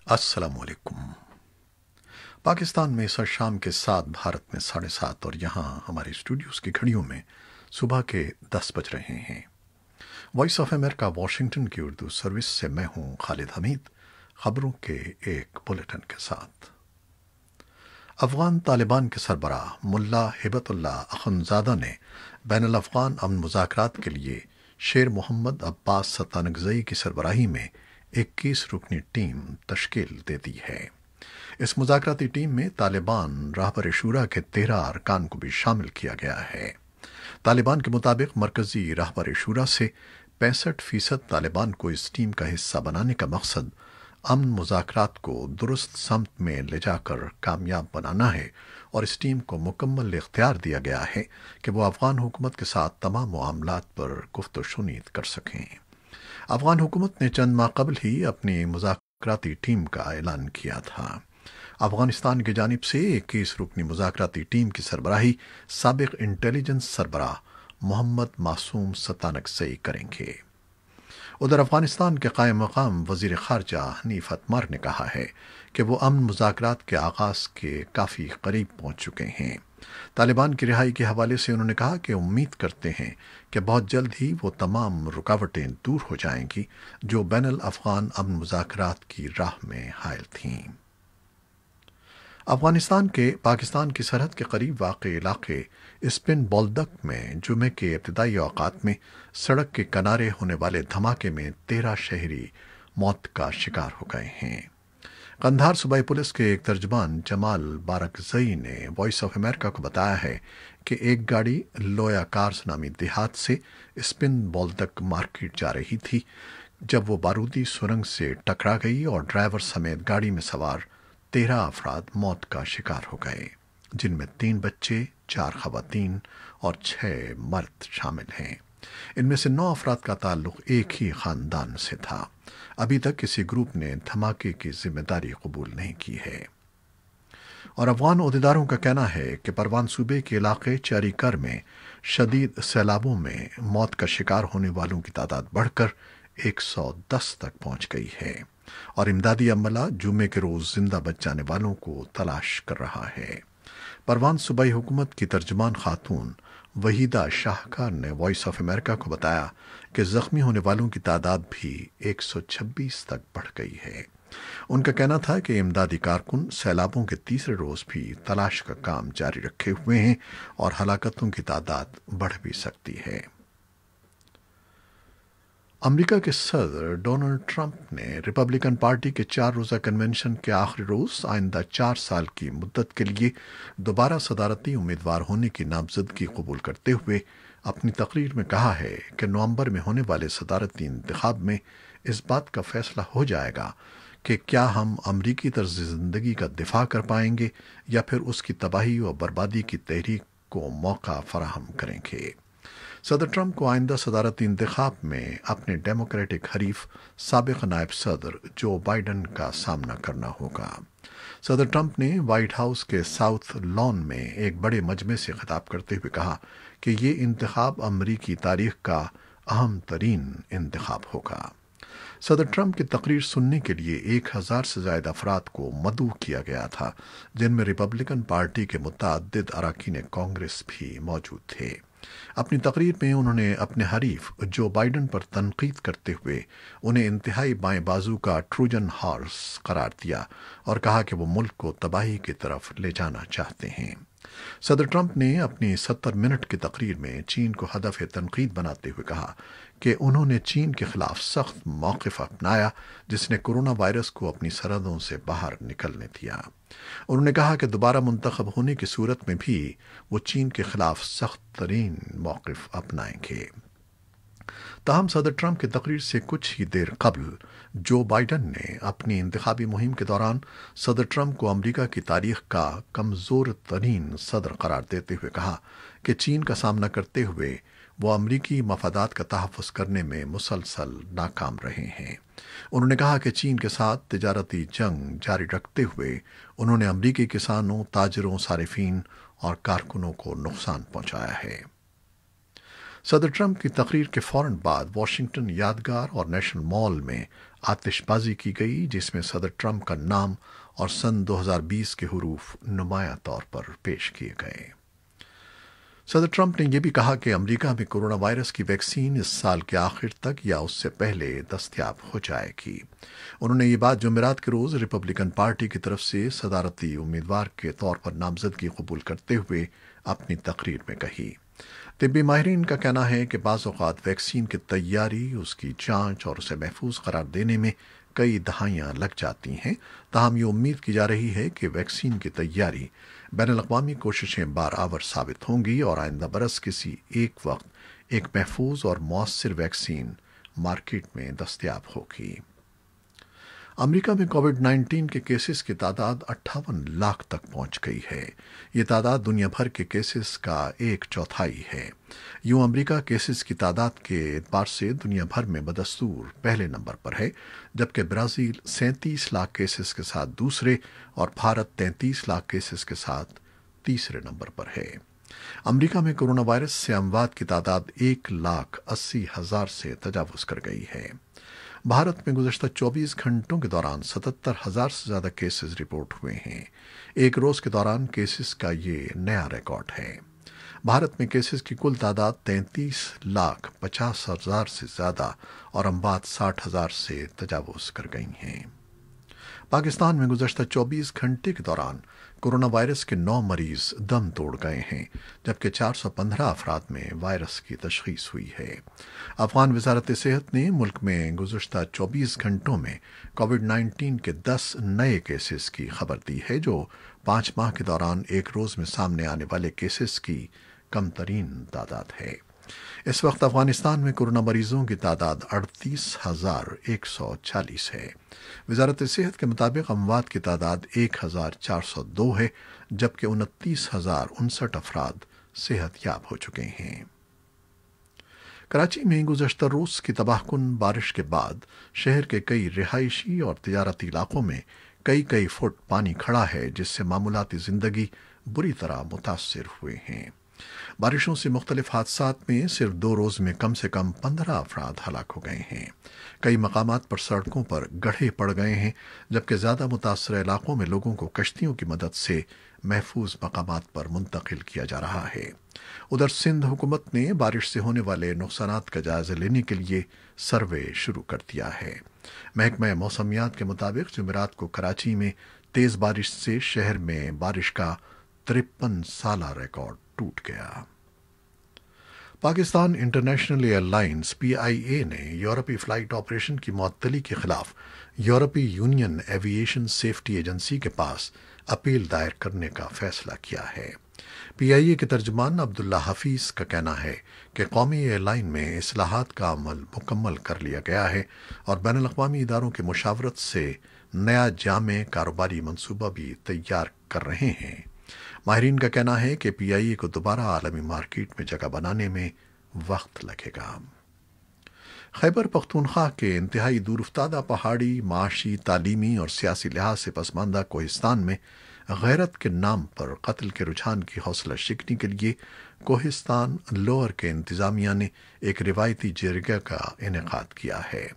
السلام علیکم۔ پاکستان میں اس شام کے 7، بھارت میں 7:30 اور یہاں ہمارے اسٹوڈیوز کی گھڑیوں میں صبح کے 10 بج رہے ہیں۔ وائس آف امریکہ واشنگٹن کی اردو سروس سے میں ہوں خالد حمید، خبروں کے ایک بلیٹن کے ساتھ۔ افغان طالبان کے سربراہ ملا ہبت اللہ اخندزادہ نے بین الافغان امن مذاکرات کے لیے شیر محمد عباس ستانگزئی کی سربراہی میں 21 رکنی ٹیم تشکیل دے دی ہے۔ اس مذاکراتی ٹیم میں طالبان راہبر شورا کے 13 ارکان کو بھی شامل کیا گیا ہے۔ طالبان کے مطابق مرکزی راہبر شورا سے 65% طالبان کو اس ٹیم کا حصہ بنانے کا مقصد امن مذاکرات کو درست سمت میں لے جا کر کامیاب بنانا ہے، اور اس ٹیم کو مکمل اختیار دیا گیا ہے کہ وہ افغان حکومت کے ساتھ تمام معاملات پر گفت و شنید کر سکیں۔ افغان حکومت نے چند ماہ قبل ہی اپنی مذاکراتی ٹیم کا اعلان کیا تھا۔ افغانستان کی جانب سے 21 رکنی مذاکراتی ٹیم کی سربراہی سابق انٹیلیجنس سربراہ محمد معصوم ستانگزئی کریں گے۔ ادھر افغانستان کے قائم مقام وزیر خارجہ حنیف اتمر نے کہا ہے کہ وہ امن مذاکرات کے آغاز کے کافی قریب پہنچ چکے ہیں۔ طالبان کی رہائی کے حوالے سے انہوں نے کہا کہ امید کرتے ہیں کہ بہت جلد ہی وہ تمام رکاوٹیں دور ہو جائیں گی جو بین الافغان امن مذاکرات کی راہ میں حائل تھیں۔ افغانستان کے پاکستان کی سرحد کے قریب واقع علاقے اسپن بولدک میں جمعے کے ابتدائی اوقات میں سڑک کے کنارے ہونے والے دھماکے میں 13 شہری موت کا شکار ہو گئے ہیں۔ قندھار صوبائی پولیس کے ایک ترجمان جمال بارکزئی نے وائس آف امریکہ کو بتایا ہے کہ ایک گاڑی لویا کارز نامی دیہات سے اسپن بولدک مارکیٹ جا رہی تھی جب وہ بارودی سرنگ سے ٹکرا گئی اور ڈرائیور سمیت گاڑی میں سوار 13 افراد موت کا شکار ہو گئے، جن میں 3 بچے، 4 خواتین اور 6 مرد شامل ہیں۔ ان میں سے 9 افراد کا تعلق ایک ہی خاندان سے تھا۔ ابھی تک کسی گروپ نے دھماکے کی ذمہ داری قبول نہیں کی ہے۔ اور افغان عہدیداروں کا کہنا ہے کہ پروان صوبے کے علاقے چاری کر میں شدید سیلابوں میں موت کا شکار ہونے والوں کی تعداد بڑھ کر 110 تک پہنچ گئی ہے، اور امدادی عملہ جمعے کے روز زندہ بچ جانے والوں کو تلاش کر رہا ہے۔ پروان صوبائی حکومت کی ترجمان خاتون وحیدہ شاہکار نے وائس آف امریکہ کو بتایا کہ زخمی ہونے والوں کی تعداد بھی 126 تک بڑھ گئی ہے۔ ان کا کہنا تھا کہ امدادی کارکن سیلابوں کے تیسرے روز بھی تلاش کا کام جاری رکھے ہوئے ہیں اور ہلاکتوں کی تعداد بڑھ بھی سکتی ہے۔ امریکہ کے صدر ڈونلڈ ٹرمپ نے ریپبلکن پارٹی کے 4 روزہ کنونشن کے آخری روز آئندہ 4 سال کی مدت کے لیے دوبارہ صدارتی امیدوار ہونے کی نامزدگی قبول کرتے ہوئے اپنی تقریر میں کہا ہے کہ نومبر میں ہونے والے صدارتی انتخاب میں اس بات کا فیصلہ ہو جائے گا کہ کیا ہم امریکی طرز زندگی کا دفاع کر پائیں گے یا پھر اس کی تباہی و بربادی کی تحریک کو موقع فراہم کریں گے۔ صدر ٹرمپ کو آئندہ صدارتی انتخاب میں اپنے ڈیموکریٹک حریف سابق نائب صدر جو بائیڈن کا سامنا کرنا ہوگا۔ صدر ٹرمپ نے وائٹ ہاؤس کے ساؤتھ لان میں ایک بڑے مجمع سے خطاب کرتے ہوئے کہا کہ یہ انتخاب امریکی تاریخ کا اہم ترین انتخاب ہوگا۔ صدر ٹرمپ کی تقریر سننے کے لیے 1000 سے زائد افراد کو مدعو کیا گیا تھا، جن میں ریپبلکن پارٹی کے متعدد اراکین کانگریس بھی موجود تھے۔ اپنی تقریر میں انہوں نے اپنے حریف جو بائیڈن پر تنقید کرتے ہوئے انہیں انتہائی بائیں بازو کا ٹروجن ہارس قرار دیا اور کہا کہ وہ ملک کو تباہی کی طرف لے جانا چاہتے ہیں۔ صدر ٹرمپ نے اپنی 70 منٹ کی تقریر میں چین کو ہدف تنقید بناتے ہوئے کہا کہ انہوں نے چین کے خلاف سخت موقف اپنایا جس نے کورونا وائرس کو اپنی سرحدوں سے باہر نکلنے دیا۔ انہوں نے کہا کہ دوبارہ منتخب ہونے کی صورت میں بھی وہ چین کے خلاف سخت ترین موقف اپنائیں گے۔ تاہم صدر ٹرمپ کی تقریر سے کچھ ہی دیر قبل جو بائیڈن نے اپنی انتخابی مہم کے دوران صدر ٹرمپ کو امریکہ کی تاریخ کا کمزور ترین صدر قرار دیتے ہوئے کہا کہ چین کا سامنا کرتے ہوئے وہ امریکی مفادات کا تحفظ کرنے میں مسلسل ناکام رہے ہیں۔ انہوں نے کہا کہ چین کے ساتھ تجارتی جنگ جاری رکھتے ہوئے انہوں نے امریکی کسانوں، تاجروں، صارفین اور کارکنوں کو نقصان پہنچایا ہے۔ صدر ٹرمپ کی تقریر کے فوراً بعد واشنگٹن یادگار اور نیشنل مال میں आतिशबाजी की गई जिसमें सदर ट्रंप का नाम और सन 2020 के हुरूफ नुमायां तौर पर पेश किए गए। सदर ट्रंप ने यह भी कहा कि अमेरिका में कोरोना वायरस की वैक्सीन इस साल के आखिर तक या उससे पहले दस्तयाब हो जाएगी। उन्होंने ये बात जुमेरात के रोज रिपब्लिकन पार्टी की तरफ से सदारती उम्मीदवार के तौर पर नामजदगी कबूल करते हुए अपनी तकरीर में कही। तिब्बी माहिरीन का कहना है कि बाज़ औक़ात वैक्सीन की तैयारी, उसकी जांच और उसे महफूज करार देने में कई दहाइयां लग जाती हैं। ताहम ये उम्मीद की जा रही है कि वैक्सीन की तैयारी बैनुल-अक़वामी कोशिशें बारआवर साबित होंगी और आइंदा बरस किसी एक वक्त एक महफूज और मौसर वैक्सीन मार्केट में दस्तयाब होगी। अमेरिका में कोविड-19 के केसेस की तादाद 58 लाख तक पहुंच गई है। ये तादाद दुनिया भर के केसेस का 1/4 है। यूं अमेरिका केसेस की तादाद के एतबार से दुनिया भर में बदस्तूर पहले नंबर पर है, जबकि ब्राज़ील 37 लाख केसेस के साथ दूसरे और भारत 33 लाख केसेस के साथ तीसरे नंबर पर है। अमेरिका में कोरोना वायरस से अमवात की तादाद 1,80,000 से तजावुज़ कर गई है। भारत में गुज़श्ता 24 घंटों के दौरान 77,000 से ज़्यादा केसेस रिपोर्ट हुए हैं। एक रोज़ के दौरान केसेस का ये नया रिकॉर्ड है। भारत में केसेस की कुल तादाद 33,50,000 से ज़्यादा और अमवात 60,000 से तजावुज़ कर गई हैं। पाकिस्तान में गुज़श्ता 24 घंटे के दौरान कोरोना वायरस के 9 मरीज दम तोड़ गए हैं, जबकि 415 अफराद में वायरस की तशख़ीस हुई है। अफ़गान वज़ारत सेहत ने मुल्क में गुज़श्ता 24 घंटों में कोविड-19 के 10 नए केसेस की खबर दी है, जो 5 माह के दौरान एक रोज़ में सामने आने वाले केसेस की कम तरीन तादाद है। इस वक्त अफगानिस्तान में कोरोना मरीजों की तादाद 38,140 है। वज़ारत सेहत के मुताबिक अमवात की तादाद 1,402 है, जबकि 29,059 अफराद सेहतयाब हो चुके हैं। कराची में गुज़श्ता रोज़ की तबाहकुन बारिश के बाद शहर के कई रिहायशी और तिजारती इलाकों में कई फुट पानी खड़ा है, जिससे मामूलाती ज़िंदगी बुरी तरह मुतासर हुए हैं। बारिशों से मुख्तलिफ हादसात में सिर्फ 2 रोज़ में कम से कम 15 अफराद हलाक हो गए हैं। कई मकामात पर सड़कों पर गड्ढे पड़ गए हैं, जबकि ज़्यादा मुतासर इलाकों में लोगों को कश्तियों की मदद से महफूज मकामात पर मुंतकिल किया जा रहा है। उधर सिंध हुकूमत ने बारिश से होने वाले नुकसानात का जायजा लेने के लिए सर्वे शुरू कर दिया है। महकमा मौसमियात के मुताबिक जुमेरात को कराची में तेज़ बारिश से शहर में बारिश का 53 साला रिकॉर्ड टूट गया। पाकिस्तान इंटरनेशनल एयरलाइंस PIA ने यूरोपीय फ्लाइट ऑपरेशन की मुअत्तली के खिलाफ यूरोपीय यूनियन एविएशन सेफ्टी एजेंसी के पास अपील दायर करने का फैसला किया है। PIA के तर्जुमान अब्दुल्ला हफीज का कहना है कि कौमी एयरलाइन में इस्लाहात का अमल मुकम्मल कर लिया गया है और बैनुल-अक़वामी इदारों की मुशावरत से नया जामे कारोबारी मंसूबा भी तैयार कर रहे हैं। माहिरीन का कहना है कि PIA को दोबारा आलमी मार्केट में जगह बनाने में वक्त लगेगा। खैबर पख्तूनख्वा के इंतहाई दूरफ्तादा पहाड़ी, माशी, तालीमी और सियासी लिहाज से पसमानदा कोहिस्तान में गैरत के नाम पर कत्ल के रुझान की हौसला शिकनी के लिए कोहिस्तान लोअर के इंतजामिया ने एक रिवायती जरगा का इनेकाद किया है,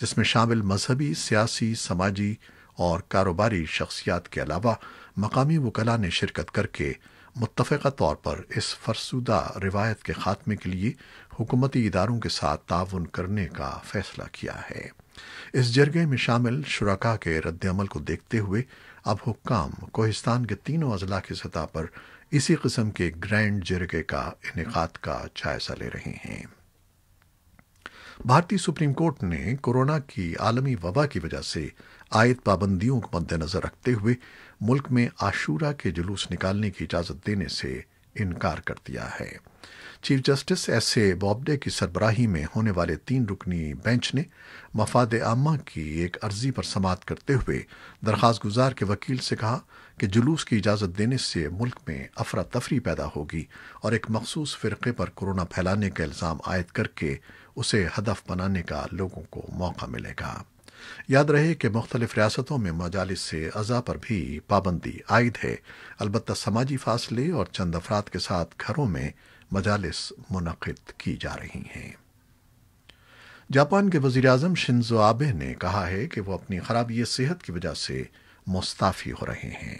जिसमें शामिल मजहबी, सियासी, समाजी और कारोबारी शख्सियात के अलावा मकामी वकला ने शिरकत करके मुत्तफ़क़ा तौर पर इस फरसुदा रिवायत के खात्मे के लिए हुकूमती इदारों के साथ ताउन करने का फैसला किया है। इस जरगे में शामिल शुरका के रद्द-ए-अमल को देखते हुए अब हुक्काम कोहिस्तान के तीनों अज़ला की सतह पर इसी किस्म के ग्रैंड जरगे का इनेकाद का जायजा ले रहे हैं। भारतीय सुप्रीम कोर्ट ने कोरोना की आलमी वबा की वजह से आयद पाबंदियों को मद्देनजर रखते हुए मुल्क में आशूरा के जुलूस निकालने की इजाज़त देने से इनकार कर दिया है। Chief justice S.A. बोबडे की सरबराही में होने वाले 3 रुकनी बेंच ने मफाद आमा की एक अर्जी पर समाअत करते हुए दरख्वास्त गुजार के वकील से कहा कि जुलूस की इजाज़त देने से मुल्क में अफरा तफरी पैदा होगी और एक मखसूस फ़िरक़े पर कोरोना फैलाने का इल्ज़ाम आयद करके उसे हदफ बनाने का लोगों को मौका मिलेगा। याद रहे कि मुख्तलिफ रियासतों में मजालिस से अज़ा पर भी पाबंदी आयद है, अलबत्ता समाजी फासले और चंद अफराद के साथ घरों में मजालिस मुनक़िद की जा रही हैं। जापान के वजीर आजम शिंजो आबे ने कहा है कि वो अपनी खराबी सेहत की वजह से मुस्ताफी हो रहे हैं।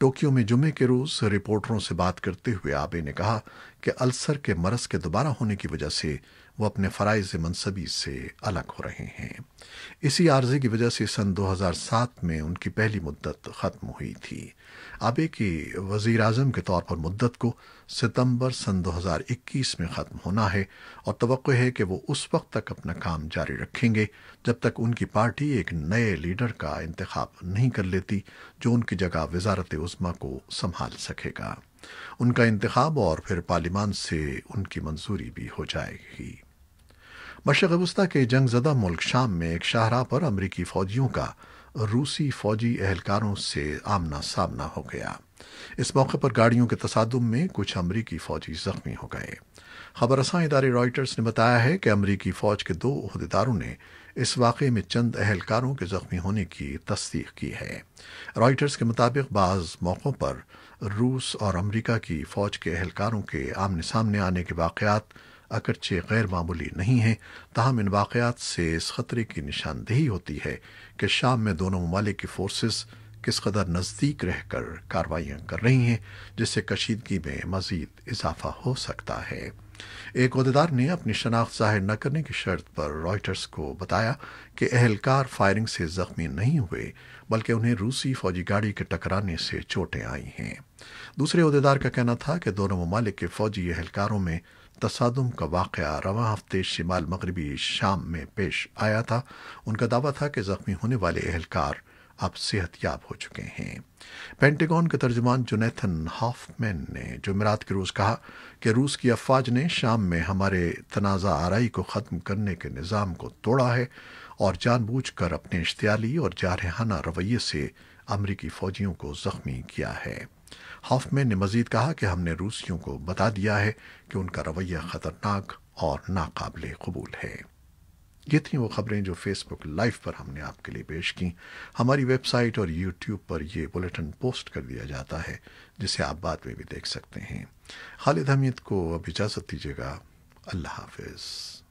टोक्यो में जुमे के रोज रिपोर्टरों से बात करते हुए आबे ने कहा कि अल्सर के मरज के दोबारा होने की वजह से वो अपने फराइज मनसबी से अलग हो रहे हैं। इसी आर्जे की वजह से सन 2007 में उनकी पहली मुद्दत ख़त्म हुई थी। आबे की वज़ीर आज़म के तौर पर मुद्दत को सितंबर सन 2021 में ख़त्म होना है और तवक्को है कि वो उस वक्त तक अपना काम जारी रखेंगे जब तक उनकी पार्टी एक नए लीडर का इंतखाब नहीं कर लेती जो उनकी जगह वज़ारत उज़्मा को संभाल सकेगा। उनका इंतखाब और फिर पार्लिमान से उनकी मंजूरी भी हो जाएगी। मशरक़ वस्ता के जंगज़दा मुल्क शाम में एक शाहराह पर अमरीकी फ़ौजियों का रूसी फ़ौजी एहलकारों से आमना सामना हो गया। इस मौके पर गाड़ियों के तसादुम में कुछ अमरीकी फ़ौजी ज़ख्मी हो गए। खबरसां इदारे रॉयटर्स ने बताया है कि अमरीकी फ़ौज के 2 ओहदेदारों ने इस वाक़े में चंद एहलकारों के ज़ख्मी होने की तस्दीक की है। रॉयटर्स के मुताबिक बाज़ मौक़ों पर रूस और अमरीका की फ़ौज के एहलकारों के आमने सामने आने के वाक़यात अगरचे गैर मामूली नहीं हैं, ताहम इन वाक़यात से इस ख़तरे की निशानदेही होती है कि शाम में दोनों ममालिक की फोर्सेस किस कदर नज़दीक रहकर कार्रवाइयाँ कर रही हैं, जिससे कशीदगी में मज़ीद इजाफा हो सकता है। एक ओहदेदार ने अपनी शनाख्त ज़ाहिर न करने की शर्त पर रॉयटर्स को बताया कि एहलकार फायरिंग से ज़ख्मी नहीं हुए बल्कि उन्हें रूसी फ़ौजी गाड़ी के टकराने से चोटें आई हैं। दूसरे ओहदेदार का कहना था कि दोनों ममालिक के फ़ौजी एहलकारों में तसादुम का वाक़या रवां हफ्ते शिमाल मगरबी शाम में पेश आया था। उनका दावा था कि ज़ख्मी होने वाले एहलकार अब सेहतयाब हो चुके हैं। पेंटागन के तर्जुमान जोनेथन हॉफमैन ने जुमेरात के रोज़ कहा कि रूस की अफवाज ने शाम में हमारे तनाज़ा आराई को ख़त्म करने के निज़ाम को तोड़ा है और जानबूझकर अपने इश्तियाली और जारहाना रवैये से अमरीकी फ़ौजियों को ज़ख्मी किया है। हॉफमैन ने मज़ीद कहा कि हमने रूसियों को बता दिया है कि उनका रवैया ख़तरनाक और नाकाबिले कबूल है। ये थी वो खबरें जो फेसबुक लाइव पर हमने आपके लिए पेश की। हमारी वेबसाइट और यूट्यूब पर ये बुलेटिन पोस्ट कर दिया जाता है जिसे आप बाद में भी देख सकते हैं। खालिद हमीद को अब इजाज़त दीजिएगा। अल्लाह हाफ़िज़।